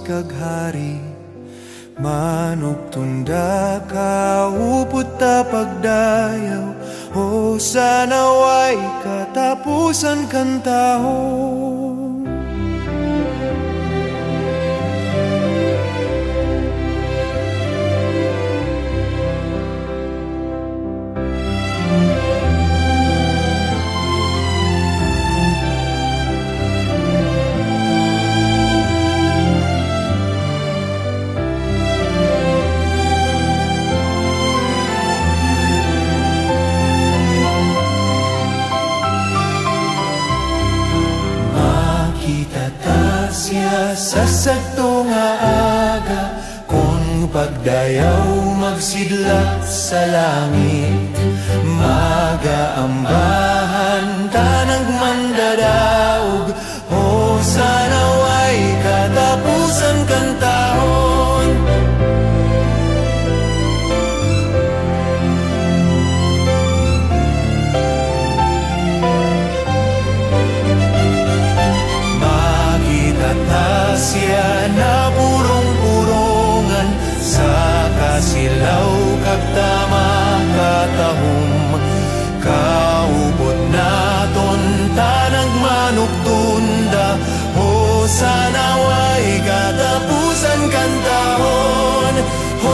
kaghari. Manok tunda ka upot ta pagdayaw, o sanaway katapusan kan taon. Sa sakto nga aga, kung pagdayaw magsidlat sa langit, magaambahan tanang mandadaog, o sanaway katapusan kan taon. Siya na purong-purongan sa kasilaw kag tama katahom, kaupot naton tanang manok tunda, o sanaway katapusan kan taon, o